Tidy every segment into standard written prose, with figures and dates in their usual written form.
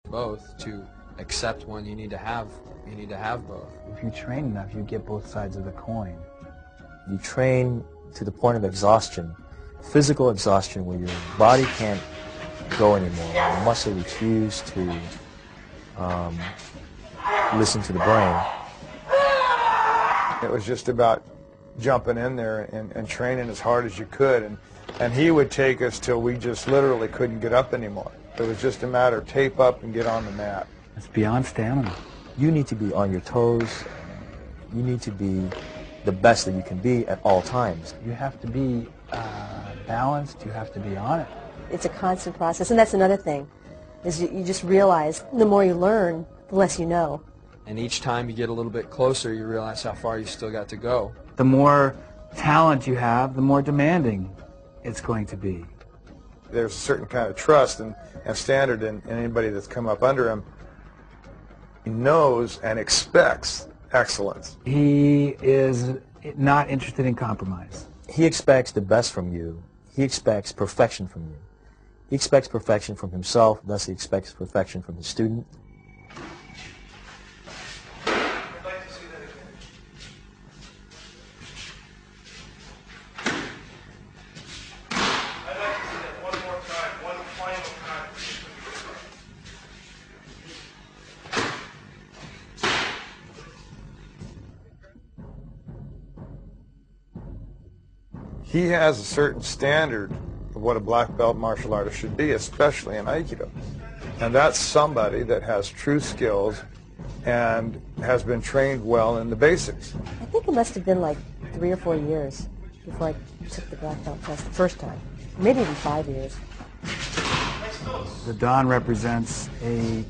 both. To accept one, you need to have both. If you train enough, you get both sides of the coin. You train to the point of exhaustion, physical exhaustion, where your body can't go anymore. Your muscle refuse to listen to the brain. It was just about jumping in there and training as hard as you could, and he would take us till we just literally couldn't get up anymore. It was just a matter of tape up and get on the mat. It's beyond stamina. You need to be on your toes. You need to be the best that you can be at all times. You have to be balanced. You have to be on it. It's a constant process, and that's another thing, is you just realize the more you learn, the less you know. And each time you get a little bit closer, you realize how far you still got to go. The more talent you have, the more demanding it's going to be. There's a certain kind of trust and standard in anybody that's come up under him. He knows and expects excellence. He is not interested in compromise. He expects the best from you. He expects perfection from you. He expects perfection from himself, thus he expects perfection from his student. He has a certain standard of what a black belt martial artist should be, especially in Aikido. And that's somebody that has true skills and has been trained well in the basics. I think it must have been like 3 or 4 years before I took the black belt test the first time. Maybe even 5 years. The Dan represents an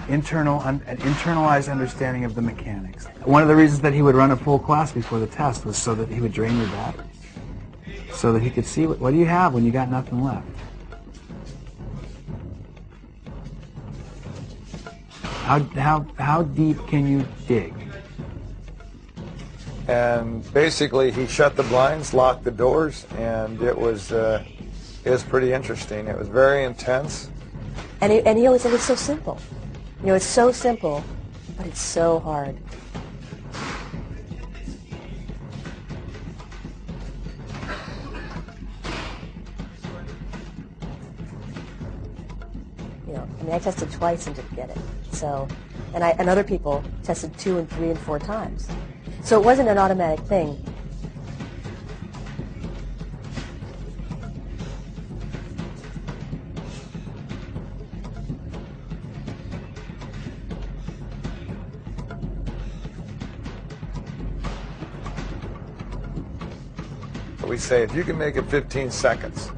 internalized understanding of the mechanics. One of the reasons that he would run a full class before the test was so that he would drain your batteries, so that he could see what do you have when you got nothing left. How deep can you dig? And basically he shut the blinds, locked the doors, and it was pretty interesting. It was very intense. And he always said it's so simple. You know, it's so simple, but it's so hard. You know, I mean, I tested twice and didn't get it. So, and other people tested 2 and 3 and 4 times. So it wasn't an automatic thing. We say if you can make it 15 seconds,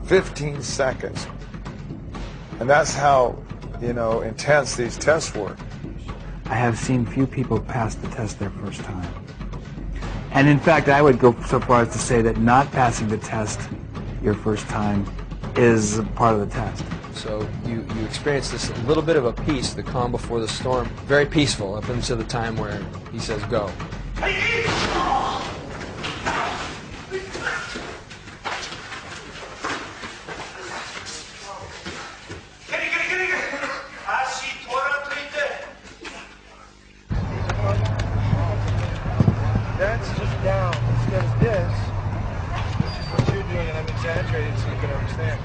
15 seconds. And that's how, you know, intense these tests were. I have seen few people pass the test their first time. And in fact, I would go so far as to say that not passing the test your first time is part of the test. So you experience this little bit of a peace, the calm before the storm, very peaceful up until the time where he says go. That's just down instead of this, which is what you're doing, and I'm exaggerating so you can understand.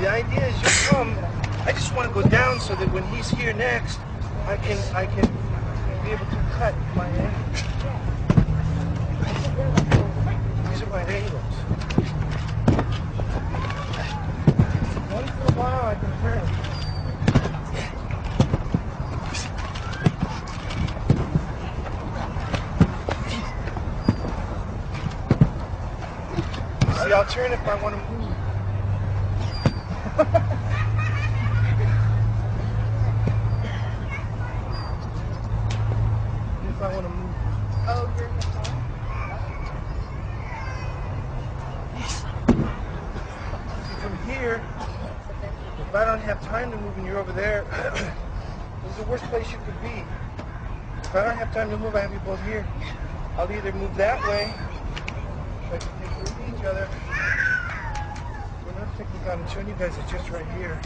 The idea is you come, I just want to go down so that when he's here next, I can be able to cut my angles. These are my angles. Once in a while I can turn. See, I'll turn if I want to move. If I want to move. Oh, you're in the car? See, from here, if I don't have time to move and you're over there, this is the worst place you could be. If I don't have time to move, I have you both here. I'll either move that way, so I can take care of each other. We're not taking down and showing you guys it's just right here.